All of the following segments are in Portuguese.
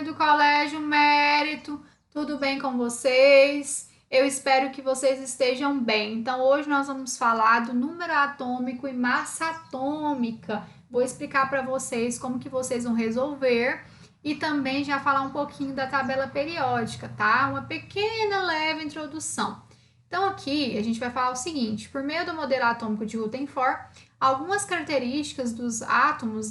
do Colégio Mérito, tudo bem com vocês? Eu espero que vocês estejam bem. Então, hoje nós vamos falar do número atômico e massa atômica. Vou explicar para vocês como que vocês vão resolver e também já falar um pouquinho da tabela periódica, tá? Uma pequena, leve introdução. Então, aqui a gente vai falar o seguinte: por meio do modelo atômico de Rutherford, algumas características dos átomos,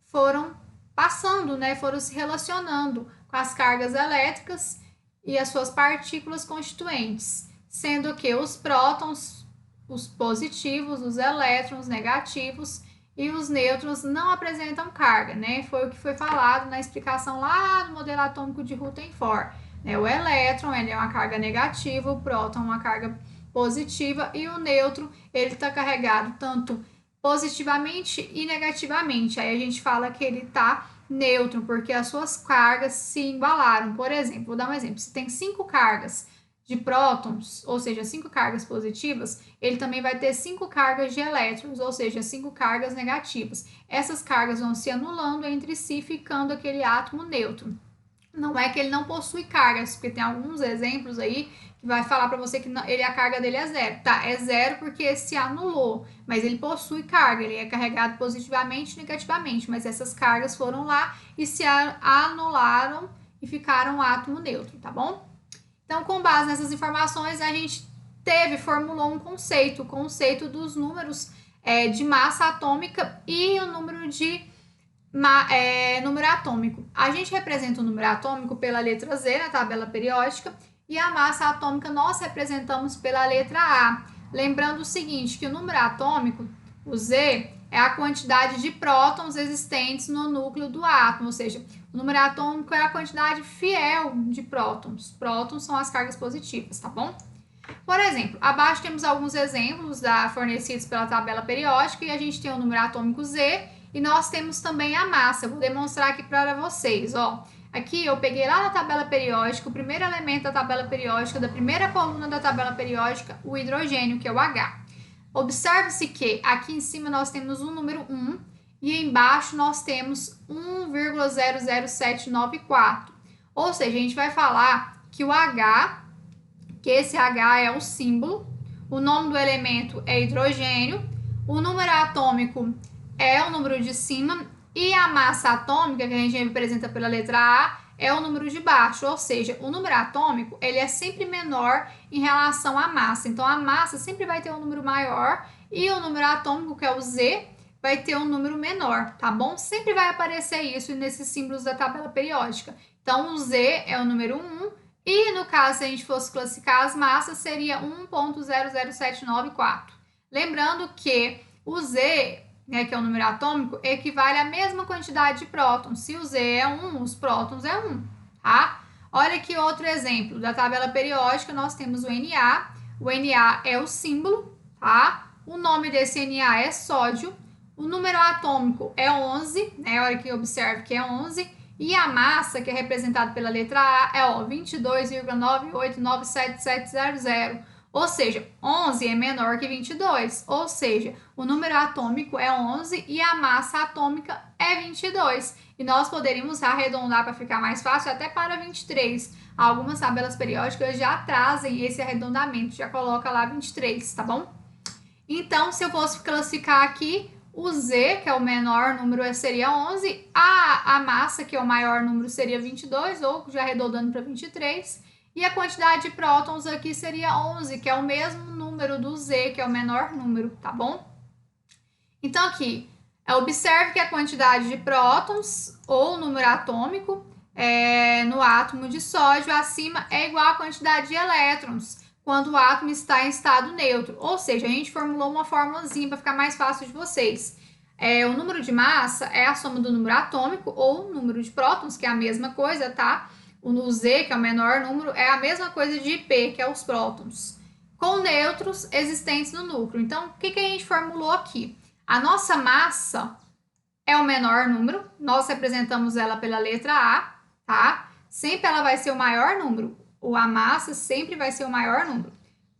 foram passando, foram se relacionando com as cargas elétricas e as suas partículas constituintes, sendo que os prótons, os positivos, os elétrons negativos e os nêutrons não apresentam carga, Foi o que foi falado na explicação lá do modelo atômico de Rutherford. O elétron, ele é uma carga negativa, o próton uma carga positiva e o nêutron, ele está carregado tanto positivamente e negativamente. Aí a gente fala que ele está neutro, porque as suas cargas se igualaram. Por exemplo, vou dar um exemplo. Se tem 5 cargas de prótons, ou seja, 5 cargas positivas, ele também vai ter 5 cargas de elétrons, ou seja, 5 cargas negativas. Essas cargas vão se anulando entre si, ficando aquele átomo neutro. Não é que ele não possui cargas, porque tem alguns exemplos aí que vai falar para você que a carga dele é zero. Tá, é zero porque se anulou, mas ele possui carga, ele é carregado positivamente e negativamente, mas essas cargas foram lá e se anularam e ficaram um átomo neutro, tá bom? Então, com base nessas informações, a gente formulou um conceito, o conceito dos números de massa atômica e o número de número atômico. A gente representa o número atômico pela letra Z na tabela periódica e a massa atômica nós representamos pela letra A. Lembrando o seguinte, que o número atômico, o Z, é a quantidade de prótons existentes no núcleo do átomo, ou seja, o número atômico é a quantidade fiel de prótons. Prótons são as cargas positivas, tá bom? Por exemplo, abaixo temos alguns exemplos fornecidos pela tabela periódica e a gente tem o número atômico Z e nós temos também a massa. Eu vou demonstrar aqui para vocês, ó. Aqui eu peguei lá na tabela periódica, o primeiro elemento da tabela periódica, da primeira coluna da tabela periódica, o hidrogênio, que é o H. Observe-se que aqui em cima nós temos o número 1 e embaixo nós temos 1,00794. Ou seja, a gente vai falar que o H, que esse H é o símbolo, o nome do elemento é hidrogênio, o número atômico é o número de cima e a massa atômica, que a gente representa pela letra A, é o número de baixo, ou seja, o número atômico ele é sempre menor em relação à massa. Então, a massa sempre vai ter um número maior e o número atômico, que é o Z, vai ter um número menor, tá bom? Sempre vai aparecer isso nesses símbolos da tabela periódica. Então, o Z é o número 1 e, no caso, se a gente fosse classificar as massas, seria 1,00794. Lembrando que o Z, que é o número atômico, equivale à mesma quantidade de prótons. Se o Z é 1, os prótons é 1, tá? Olha aqui outro exemplo. Da tabela periódica, nós temos o Na. O Na é o símbolo, tá? O nome desse Na é sódio. O número atômico é 11, Olha que observe que é 11. E a massa, que é representada pela letra A, é 22,9897700. Ou seja, 11 é menor que 22, ou seja, o número atômico é 11 e a massa atômica é 22. E nós poderíamos arredondar para ficar mais fácil até para 23. Algumas tabelas periódicas já trazem esse arredondamento, já coloca lá 23, tá bom? Então, se eu fosse classificar aqui, o Z, que é o menor número, seria 11, a massa, que é o maior número, seria 22, ou já arredondando para 23. E a quantidade de prótons aqui seria 11, que é o mesmo número do Z, que é o menor número, tá bom? Então, aqui, observe que a quantidade de prótons, ou número atômico, no átomo de sódio acima é igual à quantidade de elétrons, quando o átomo está em estado neutro. Ou seja, a gente formulou uma formulazinha para ficar mais fácil de vocês. O número de massa é a soma do número atômico, ou número de prótons, que é a mesma coisa, tá? O Z, que é o menor número, é a mesma coisa de P, que é os prótons, com nêutrons existentes no núcleo. Então, o que a gente formulou aqui? A nossa massa é o menor número, nós representamos ela pela letra A, tá? Sempre ela vai ser o maior número, a massa sempre vai ser o maior número.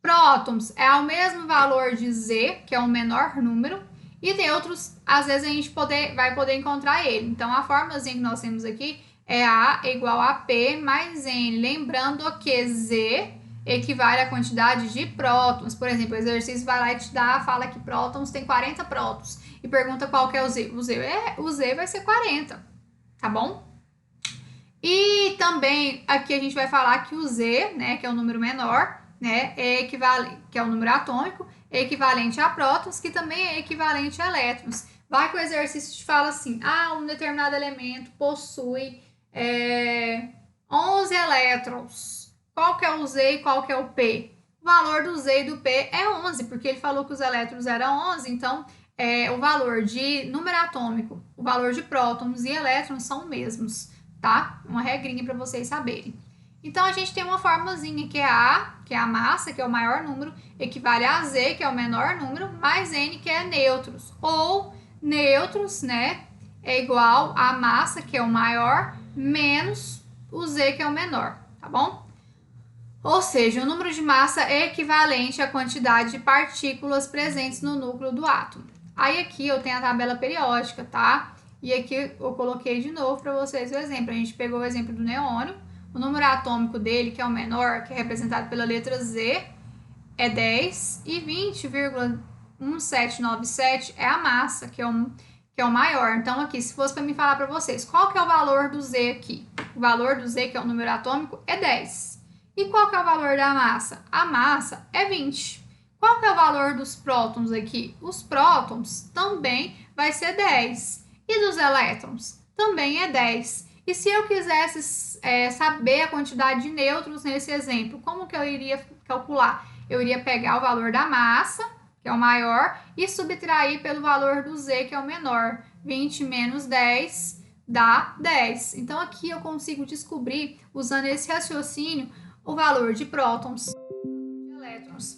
Prótons é o mesmo valor de Z, que é o menor número, e nêutrons, às vezes a gente vai poder encontrar ele. Então, a formulazinha que nós temos aqui é A igual a P mais N. Lembrando que Z equivale à quantidade de prótons. Por exemplo, o exercício vai lá e te dá, fala que prótons tem 40 prótons e pergunta qual que é o Z. O Z vai ser 40, tá bom? E também aqui a gente vai falar que o Z, né, que é o número menor, né, é equivalente, que é o número atômico, é equivalente a prótons, que também é equivalente a elétrons. Vai que o exercício te fala assim, um determinado elemento possui 11 elétrons. Qual que é o Z e qual que é o P? O valor do Z e do P é 11, porque ele falou que os elétrons eram 11, então o valor de número atômico, o valor de prótons e elétrons são os mesmos, tá? Uma regrinha para vocês saberem. Então, a gente tem uma formulazinha que é A, que é a massa, que é o maior número, equivale a Z, que é o menor número, mais N, que é nêutrons. Ou nêutrons, né, é igual a massa, que é o maior, menos o Z, que é o menor, tá bom? Ou seja, o número de massa é equivalente à quantidade de partículas presentes no núcleo do átomo. Aí aqui eu tenho a tabela periódica, tá? E aqui eu coloquei de novo para vocês o exemplo. A gente pegou o exemplo do neônio. O número atômico dele, que é o menor, que é representado pela letra Z, é 10. E 20,1797 é a massa, que é o maior. Então, aqui, se fosse para me falar para vocês, qual que é o valor do Z aqui? O valor do Z, que é o número atômico, é 10. E qual que é o valor da massa? A massa é 20. Qual que é o valor dos prótons aqui? Os prótons também vai ser 10. E dos elétrons? Também é 10. E se eu quisesse saber a quantidade de nêutrons nesse exemplo, como que eu iria calcular? Eu iria pegar o valor da massa, que é o maior, e subtrair pelo valor do Z, que é o menor. 20 menos 10 dá 10. Então, aqui eu consigo descobrir, usando esse raciocínio, o valor de prótons, de elétrons,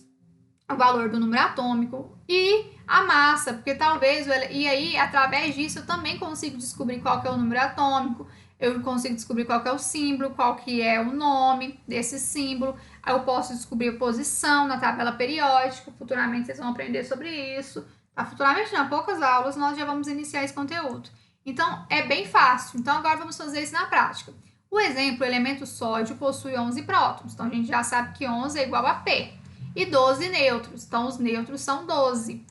o valor do número atômico e a massa, porque talvez, e aí, através disso, eu também consigo descobrir qual que é o número atômico, eu consigo descobrir qual que é o símbolo, qual que é o nome desse símbolo, aí eu posso descobrir a posição na tabela periódica, futuramente vocês vão aprender sobre isso, tá? Futuramente não, poucas aulas nós já vamos iniciar esse conteúdo. Então, é bem fácil. Então, agora vamos fazer isso na prática. O exemplo, o elemento sódio possui 11 prótons, então a gente já sabe que 11 é igual a P, e 12 nêutrons, então os nêutrons são 12.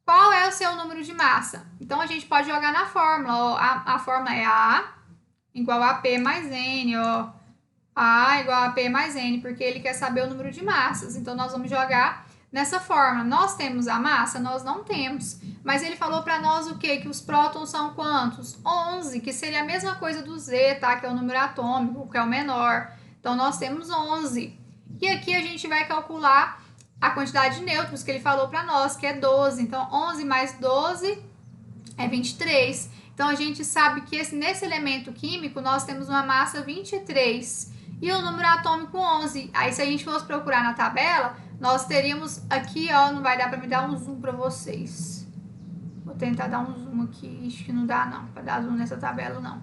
Qual é o seu número de massa? Então, a gente pode jogar na fórmula, ó, a fórmula é A igual a P mais N, ó. A igual a P mais N, porque ele quer saber o número de massas. Então, nós vamos jogar nessa fórmula. Nós temos a massa? Nós não temos. Mas ele falou para nós o quê? Que os prótons são quantos? 11, que seria a mesma coisa do Z, tá? Que é o número atômico, que é o menor. Então, nós temos 11. E aqui a gente vai calcular a quantidade de nêutrons que ele falou para nós, que é 12. Então, 11 mais 12 é 23. Então, a gente sabe que nesse elemento químico, nós temos uma massa 23 e o número atômico 11. Aí, se a gente fosse procurar na tabela, nós teríamos aqui, ó, não vai dar para me dar um zoom para vocês. Vou tentar dar um zoom aqui, acho que não dá não, para dar zoom nessa tabela não.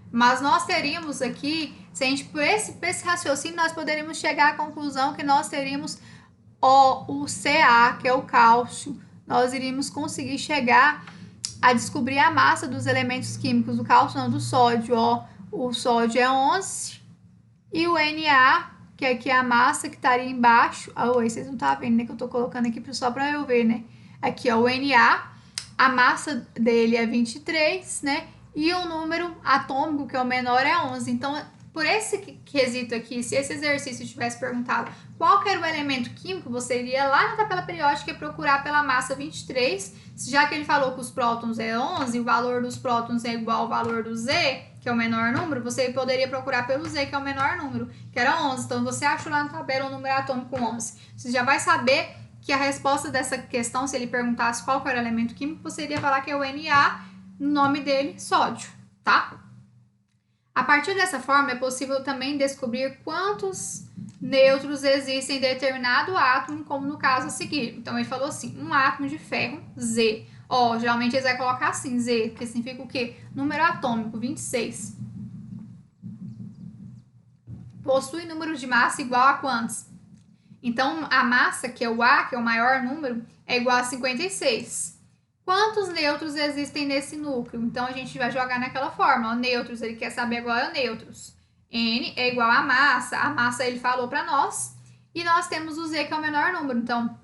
Mas nós teríamos aqui, se a gente, por esse raciocínio, nós poderíamos chegar à conclusão que nós teríamos o Ca, que é o cálcio. Nós iríamos conseguir chegar a descobrir a massa dos elementos químicos do cálcio, não, do sódio, ó. O sódio é 11 e o Na, que aqui é a massa que estaria embaixo. Oi, vocês não estão vendo, né? Que eu tô colocando aqui só para eu ver, né? Aqui, ó, o Na, a massa dele é 23, né? E o número atômico, que é o menor, é 11. Então, por esse quesito aqui, se esse exercício tivesse perguntado qual que era o elemento químico, você iria lá na tabela periódica e procurar pela massa 23, já que ele falou que os prótons é 11, o valor dos prótons é igual ao valor do Z, que é o menor número, você poderia procurar pelo Z, que é o menor número, que era 11. Então, você achou lá na tabela o número atômico 11. Você já vai saber que a resposta dessa questão, se ele perguntasse qual que era o elemento químico, você iria falar que é o Na, no nome dele, sódio, tá? A partir dessa forma, é possível também descobrir quantos nêutrons existem em determinado átomo, como no caso a seguir. Então, ele falou assim, um átomo de ferro, Z. Ó, geralmente eles vão colocar assim, Z, que significa o quê? Número atômico, 26. Possui número de massa igual a quantos? Então, a massa, que é o A, que é o maior número, é igual a 56. Quantos nêutrons existem nesse núcleo? Então, a gente vai jogar naquela fórmula. Nêutrons, ele quer saber agora nêutrons. N é igual a massa ele falou para nós. E nós temos o Z, que é o menor número. Então,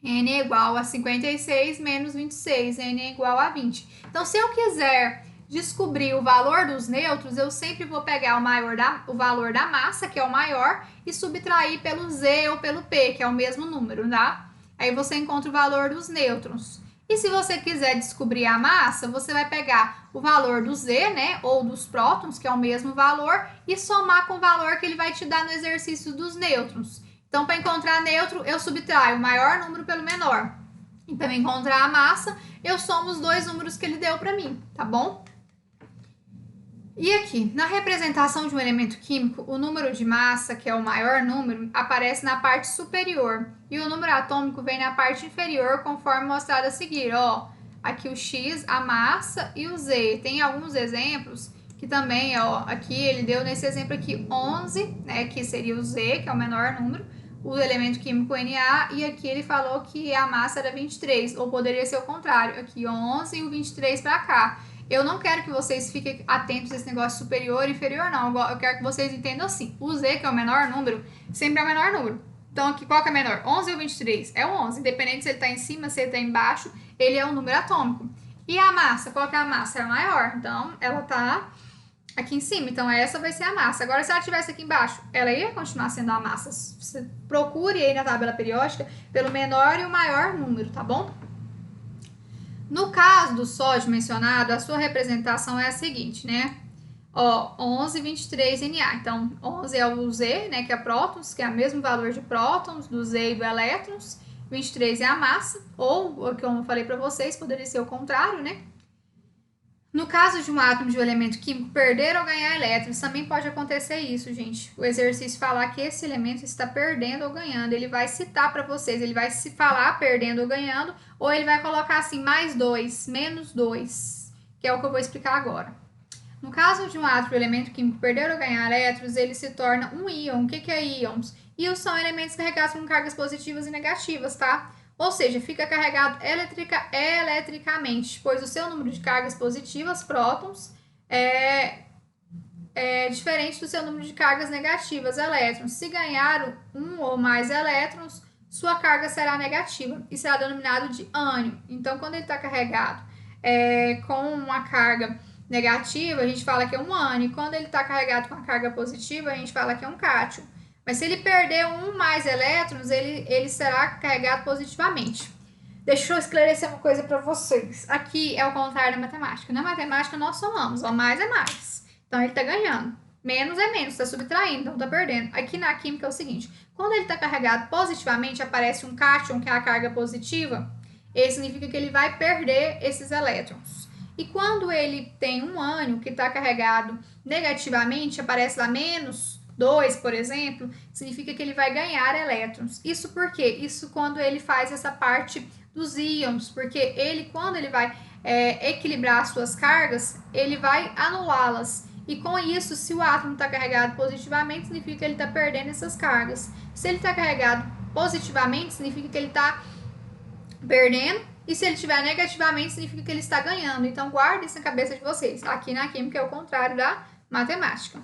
N é igual a 56 menos 26. N é igual a 20. Então, se eu quiser descobrir o valor dos nêutrons, eu sempre vou pegar o valor da massa, que é o maior, e subtrair pelo Z ou pelo P, que é o mesmo número, tá? Aí você encontra o valor dos nêutrons. E se você quiser descobrir a massa, você vai pegar o valor do Z, né, ou dos prótons, que é o mesmo valor, e somar com o valor que ele vai te dar no exercício dos nêutrons. Então, para encontrar nêutron, eu subtraio o maior número pelo menor. E para encontrar a massa, eu somo os dois números que ele deu para mim, tá bom? E aqui, na representação de um elemento químico, o número de massa, que é o maior número, aparece na parte superior e o número atômico vem na parte inferior, conforme mostrado a seguir. Ó, aqui o X, a massa e o Z. Tem alguns exemplos que também, ó, aqui ele deu nesse exemplo aqui 11, né, que seria o Z, que é o menor número, o elemento químico Na, e aqui ele falou que a massa era 23, ou poderia ser o contrário, aqui 11 e o 23 para cá. Eu não quero que vocês fiquem atentos a esse negócio superior e inferior, não. Eu quero que vocês entendam assim. O Z, que é o menor número, sempre é o menor número. Então, aqui, qual que é menor? 11 ou 23? É o 11. Independente se ele está em cima, se ele está embaixo, ele é um número atômico. E a massa? Qual que é a massa? É a maior. Então, ela está aqui em cima. Então, essa vai ser a massa. Agora, se ela estivesse aqui embaixo, ela ia continuar sendo a massa. Você procure aí na tabela periódica pelo menor e o maior número, tá bom? No caso do sódio mencionado, a sua representação é a seguinte, né? Ó, 11, 23 Na. Então, 11 é o Z, né, que é prótons, que é o mesmo valor de prótons, do Z e do elétrons. 23 é a massa, ou, como eu falei para vocês, poderia ser o contrário, né? No caso de um átomo de um elemento químico perder ou ganhar elétrons, também pode acontecer isso, gente. O exercício falar que esse elemento está perdendo ou ganhando, ele vai citar para vocês, ele vai se falar perdendo ou ganhando, ou ele vai colocar assim, mais 2, menos 2, que é o que eu vou explicar agora. No caso de um átomo de um elemento químico perder ou ganhar elétrons, ele se torna um íon. O que é íons? Íons são elementos carregados com cargas positivas e negativas, tá? Ou seja, fica carregado eletricamente, pois o seu número de cargas positivas, prótons, é diferente do seu número de cargas negativas, elétrons. Se ganhar um ou mais elétrons, sua carga será negativa e será denominado de ânion. Então, quando ele está carregado com uma carga negativa, a gente fala que é um ânion. Quando ele está carregado com a carga positiva, a gente fala que é um cátion. Mas se ele perder um mais elétrons, ele será carregado positivamente. Deixa eu esclarecer uma coisa para vocês. Aqui é o contrário da matemática. Na matemática, nós somamos. Ó, mais é mais. Então, ele está ganhando. Menos é menos, está subtraindo, então está perdendo. Aqui na química é o seguinte. Quando ele está carregado positivamente, aparece um cátion, que é a carga positiva. Isso significa que ele vai perder esses elétrons. E quando ele tem um ânion que está carregado negativamente, aparece lá menos 2, por exemplo, significa que ele vai ganhar elétrons. Isso por quê? Isso quando ele faz essa parte dos íons, porque ele, quando ele vai equilibrar as suas cargas, ele vai anulá-las. E com isso, se o átomo está carregado positivamente, significa que ele está perdendo essas cargas. Se ele está carregado positivamente, significa que ele está perdendo. E se ele estiver negativamente, significa que ele está ganhando. Então, guarde isso na cabeça de vocês. Aqui na química é o contrário da matemática.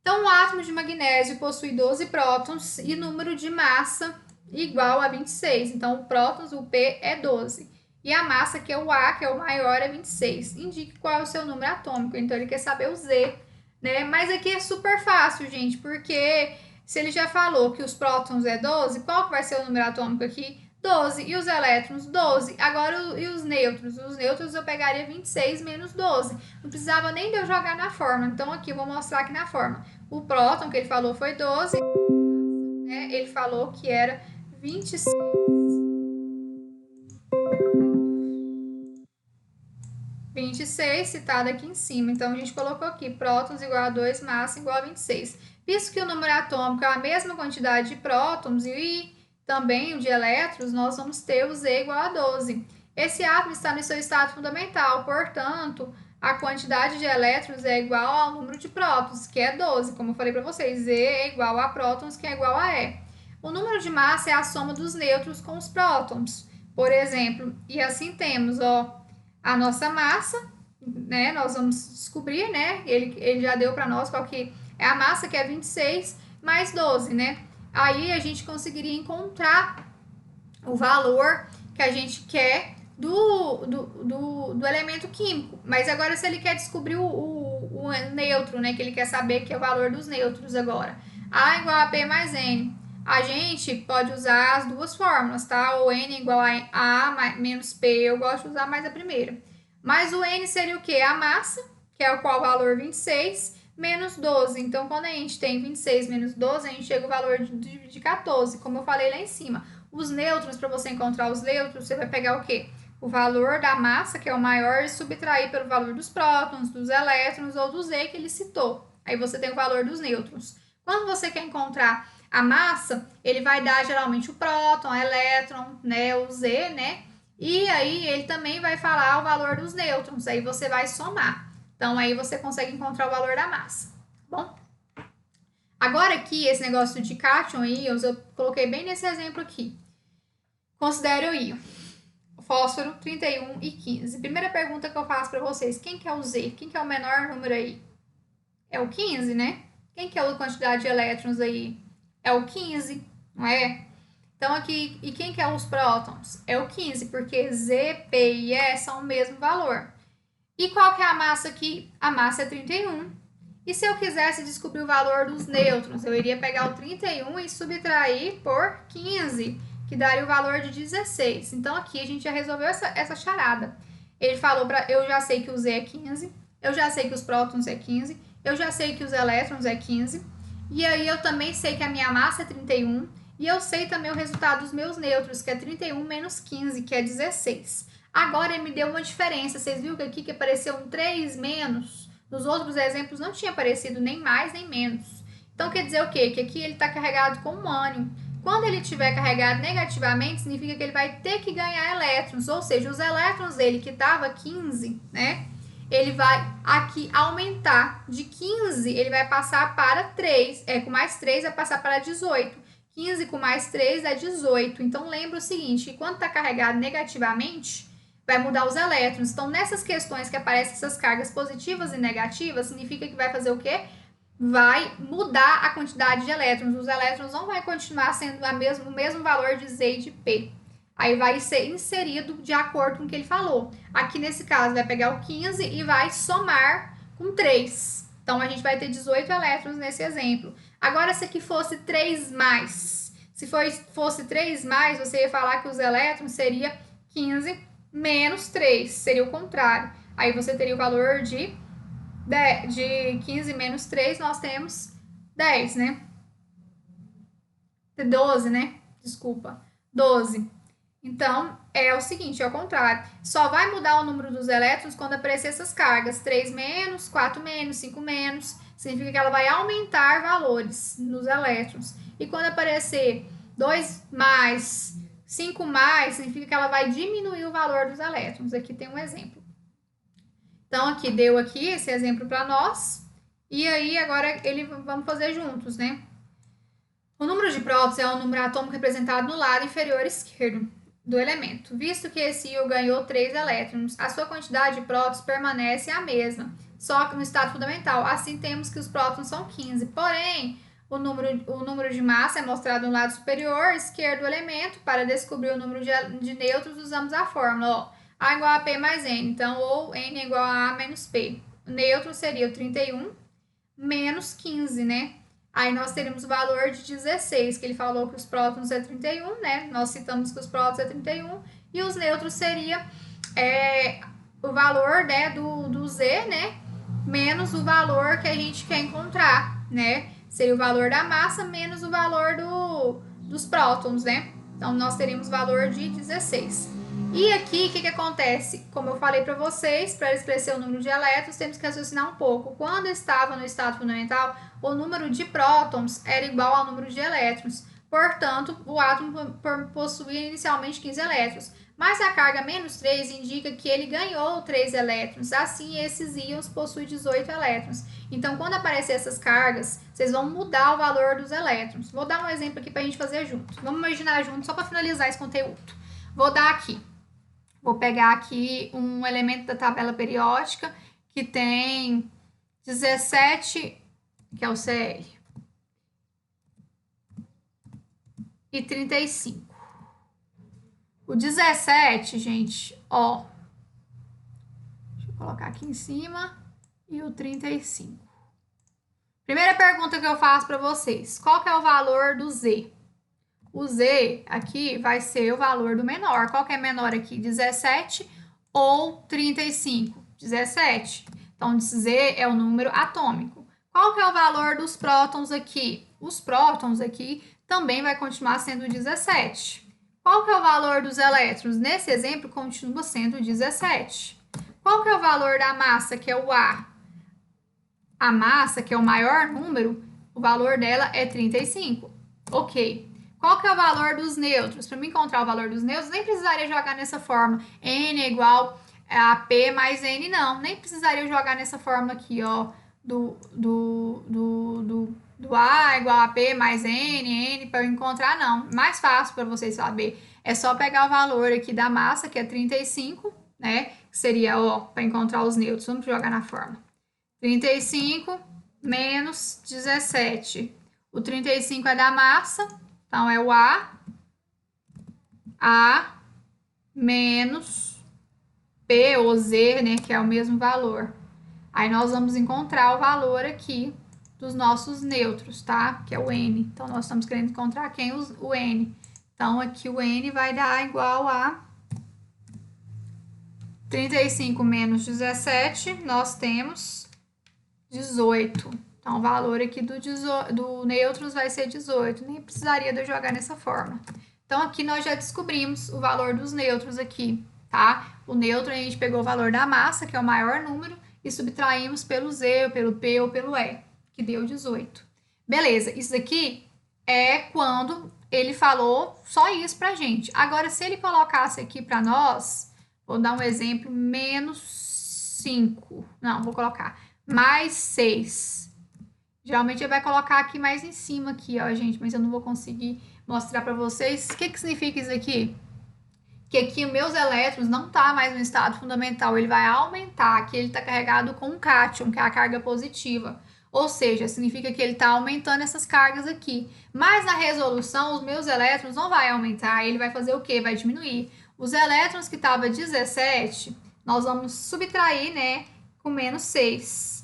Então, o átomo de magnésio possui 12 prótons e número de massa igual a 26. Então, o prótons, o P, é 12. E a massa, que é o A, que é o maior, é 26. Indique qual é o seu número atômico. Então, ele quer saber o Z, né? Mas aqui é super fácil, gente, porque se ele já falou que os prótons é 12, qual que vai ser o número atômico aqui? 12. E os elétrons? 12. Agora, e os nêutrons? Os nêutrons eu pegaria 26 menos 12. Não precisava nem de eu jogar na fórmula. Então, aqui eu vou mostrar aqui na fórmula. O próton que ele falou foi 12. Né? Ele falou que era 26. 26 citado aqui em cima. Então, a gente colocou aqui prótons igual a 2, massa igual a 26. Visto que o número atômico é a mesma quantidade de prótons e também o de elétrons, nós vamos ter o Z igual a 12. Esse átomo está no seu estado fundamental, portanto, a quantidade de elétrons é igual ao número de prótons, que é 12. Como eu falei para vocês, Z é igual a prótons, que é igual a E. O número de massa é a soma dos nêutrons com os prótons. Por exemplo, e assim temos, ó, a nossa massa, né? Nós vamos descobrir, né? Ele já deu para nós qual que é a massa, que é 26 mais 12, né? Aí a gente conseguiria encontrar o valor que a gente quer do elemento químico. Mas agora, se ele quer descobrir o neutro, né? Que ele quer saber que é o valor dos nêutrons agora. A igual a P mais N. A gente pode usar as duas fórmulas, tá? O N igual a A menos P. Eu gosto de usar mais a primeira. Mas o N seria o quê? A massa, que é o qual valor 26, menos 12. Então, quando a gente tem 26 menos 12, a gente chega ao valor de 14, como eu falei lá em cima. Os nêutrons, para você encontrar os nêutrons, você vai pegar o quê? O valor da massa, que é o maior, e subtrair pelo valor dos prótons, dos elétrons ou do Z que ele citou. Aí você tem o valor dos nêutrons. Quando você quer encontrar a massa, ele vai dar geralmente o próton, o elétron, né, o Z, né? E aí ele também vai falar o valor dos nêutrons, aí você vai somar. Então aí você consegue encontrar o valor da massa, tá bom? Agora aqui, esse negócio de cátion e íons, eu coloquei bem nesse exemplo aqui. Considere o íon. Fósforo, 31 e 15. Primeira pergunta que eu faço para vocês, quem que é o Z? Quem que é o menor número aí? É o 15, né? Quem que é a quantidade de elétrons aí? É o 15, não é? Então aqui, e quem que é os prótons? É o 15, porque Z, P e E são o mesmo valor. E qual que é a massa aqui? A massa é 31. E se eu quisesse descobrir o valor dos nêutrons, eu iria pegar o 31 e subtrair por 15, que daria o valor de 16. Então aqui a gente já resolveu essa charada. Ele falou para eu já sei que o Z é 15, eu já sei que os prótons é 15, eu já sei que os elétrons é 15, e aí eu também sei que a minha massa é 31, e eu sei também o resultado dos meus nêutrons, que é 31 menos 15, que é 16. Agora ele me deu uma diferença. Vocês viram que aqui que apareceu um 3 menos? Nos outros exemplos não tinha aparecido nem mais nem menos. Então quer dizer o quê? Que aqui ele está carregado com um ânion. Quando ele estiver carregado negativamente, significa que ele vai ter que ganhar elétrons. Ou seja, os elétrons dele que estava 15, né? Ele vai aqui aumentar de 15, ele vai passar para 3. Com mais 3 vai passar para 18. 15 com mais 3 é 18. Então lembra o seguinte, que quando está carregado negativamente, vai mudar os elétrons. Então, nessas questões que aparecem essas cargas positivas e negativas, significa que vai fazer o quê? Vai mudar a quantidade de elétrons. Os elétrons não vai continuar sendo o mesmo valor de Z e de P. Aí vai ser inserido de acordo com o que ele falou. Aqui nesse caso, vai pegar o 15 e vai somar com 3. Então, a gente vai ter 18 elétrons nesse exemplo. Agora, se aqui fosse 3 mais, se fosse 3 mais, você ia falar que os elétrons seria 15 menos 3, seria o contrário. Aí você teria o valor de 15 menos 3, nós temos 10, né? 12, né? Desculpa, 12. Então, é o seguinte, é o contrário. Só vai mudar o número dos elétrons quando aparecer essas cargas. 3 menos, 4 menos, 5 menos. Significa que ela vai aumentar valores nos elétrons. E quando aparecer 2 mais, 5 mais, significa que ela vai diminuir o valor dos elétrons. Aqui tem um exemplo. Então, aqui deu aqui esse exemplo para nós. E aí, agora, vamos fazer juntos, né? O número de prótons é o número atômico representado no lado inferior esquerdo do elemento. Visto que esse íon ganhou 3 elétrons, a sua quantidade de prótons permanece a mesma, só que no estado fundamental. Assim, temos que os prótons são 15. Porém, o número de massa é mostrado no lado superior esquerdo do elemento. Para descobrir o número de nêutrons, usamos a fórmula, ó, A igual a P mais N. Então, ou N igual a menos P. O nêutron seria o 31 menos 15, né? Aí nós teríamos o valor de 16, que ele falou que os prótons é 31, né? Nós citamos que os prótons é 31. E os nêutrons seria o valor, né, do Z, né? Menos o valor que a gente quer encontrar, né? Seria o valor da massa menos o valor dos prótons, né? Então, nós teríamos o valor de 16. E aqui, o que acontece? Como eu falei para vocês, para esclarecer o número de elétrons, temos que raciocinar um pouco. Quando estava no estado fundamental, o número de prótons era igual ao número de elétrons. Portanto, o átomo possuía inicialmente 15 elétrons. Mas a carga menos 3 indica que ele ganhou 3 elétrons. Assim, esses íons possuem 18 elétrons. Então, quando aparecer essas cargas, vocês vão mudar o valor dos elétrons. Vou dar um exemplo aqui para a gente fazer junto. Vamos imaginar junto, só para finalizar esse conteúdo. Vou dar aqui. Vou pegar aqui um elemento da tabela periódica que tem 17, que é o CL, e 35. O 17, gente, ó, deixa eu colocar aqui em cima, e o 35. Primeira pergunta que eu faço para vocês, qual que é o valor do Z? O Z aqui vai ser o valor do menor. Qual que é menor aqui? 17 ou 35? 17. Então, Z é o número atômico. Qual que é o valor dos prótons aqui? Os prótons aqui também vai continuar sendo 17. Qual que é o valor dos elétrons? Nesse exemplo, continua sendo 17. Qual que é o valor da massa, que é o A? A massa, que é o maior número, o valor dela é 35. Ok. Qual que é o valor dos nêutrons? Para me encontrar o valor dos nêutrons, nem precisaria jogar nessa fórmula. N é igual a P mais N, não. Nem precisaria jogar nessa fórmula aqui, ó. Do A é igual a P mais N para eu encontrar, não. Mais fácil para vocês saber. É só pegar o valor aqui da massa, que é 35, né? Que seria, ó, para encontrar os nêutrons. Vamos jogar na fórmula. 35 menos 17. O 35 é da massa, então é o A menos P ou Z, né, que é o mesmo valor. Aí nós vamos encontrar o valor aqui dos nossos nêutrons, tá? Que é o N. Então, nós estamos querendo encontrar quem? O N. Então, aqui o N vai dar igual a 35 menos 17, nós temos 18. Então, o valor aqui do nêutrons vai ser 18. Nem precisaria de eu jogar nessa forma. Então, aqui nós já descobrimos o valor dos nêutrons aqui, tá? O nêutron, a gente pegou o valor da massa, que é o maior número, e subtraímos pelo Z, pelo P ou pelo E, que deu 18. Beleza, isso aqui é quando ele falou só isso pra gente. Agora, se ele colocasse aqui pra nós, vou dar um exemplo, menos 5. Não, vou colocar mais 6. Geralmente ele vai colocar aqui mais em cima aqui, ó, gente, mas eu não vou conseguir mostrar para vocês. O que que significa isso aqui? Que aqui os meus elétrons não tá mais no estado fundamental, ele vai aumentar, aqui ele está carregado com um cátion, que é a carga positiva. Ou seja, significa que ele está aumentando essas cargas aqui. Mas na resolução, os meus elétrons não vai aumentar, ele vai fazer o quê? Vai diminuir. Os elétrons que estavam 17, nós vamos subtrair, né, com menos 6.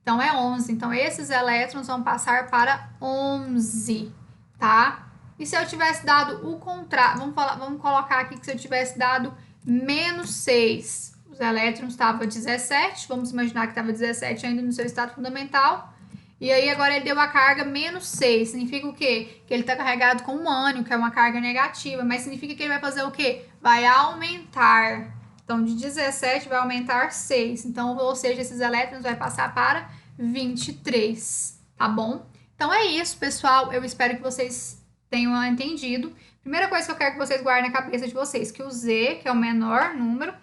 Então, é 11. Então, esses elétrons vão passar para 11, tá? E se eu tivesse dado o contrário, vamos colocar aqui que se eu tivesse dado menos 6, os elétrons estavam 17, vamos imaginar que estava 17 ainda no seu estado fundamental, e aí agora ele deu a carga menos 6, significa o quê? Que ele está carregado com um ânion, que é uma carga negativa, mas significa que ele vai fazer o quê? Vai aumentar. Então, de 17 vai aumentar 6. Então, ou seja, esses elétrons vai passar para 23, tá bom? Então, é isso, pessoal. Eu espero que vocês tenham entendido. Primeira coisa que eu quero que vocês guardem na cabeça de vocês, que o Z, que é o menor número,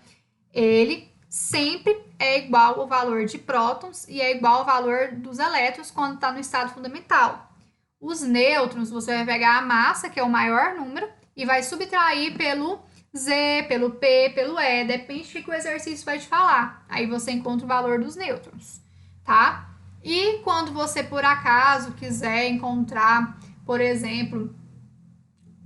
ele sempre é igual ao valor de prótons e é igual ao valor dos elétrons quando está no estado fundamental. Os nêutrons, você vai pegar a massa, que é o maior número, e vai subtrair pelo Z, pelo P, pelo E, depende do que o exercício vai te falar. Aí você encontra o valor dos nêutrons, tá? E quando você, por acaso, quiser encontrar, por exemplo,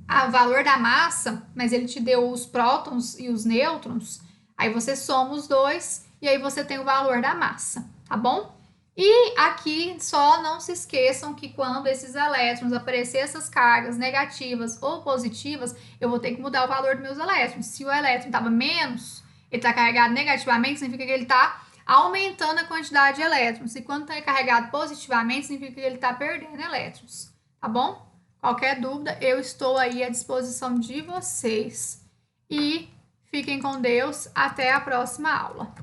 o valor da massa, mas ele te deu os prótons e os nêutrons, aí você soma os dois e aí você tem o valor da massa, tá bom? E aqui só não se esqueçam que quando esses elétrons aparecer essas cargas negativas ou positivas, eu vou ter que mudar o valor dos meus elétrons. Se o elétron estava menos, ele está carregado negativamente, significa que ele está aumentando a quantidade de elétrons. E quando está carregado positivamente, significa que ele está perdendo elétrons, tá bom? Qualquer dúvida, eu estou aí à disposição de vocês. E fiquem com Deus, até a próxima aula.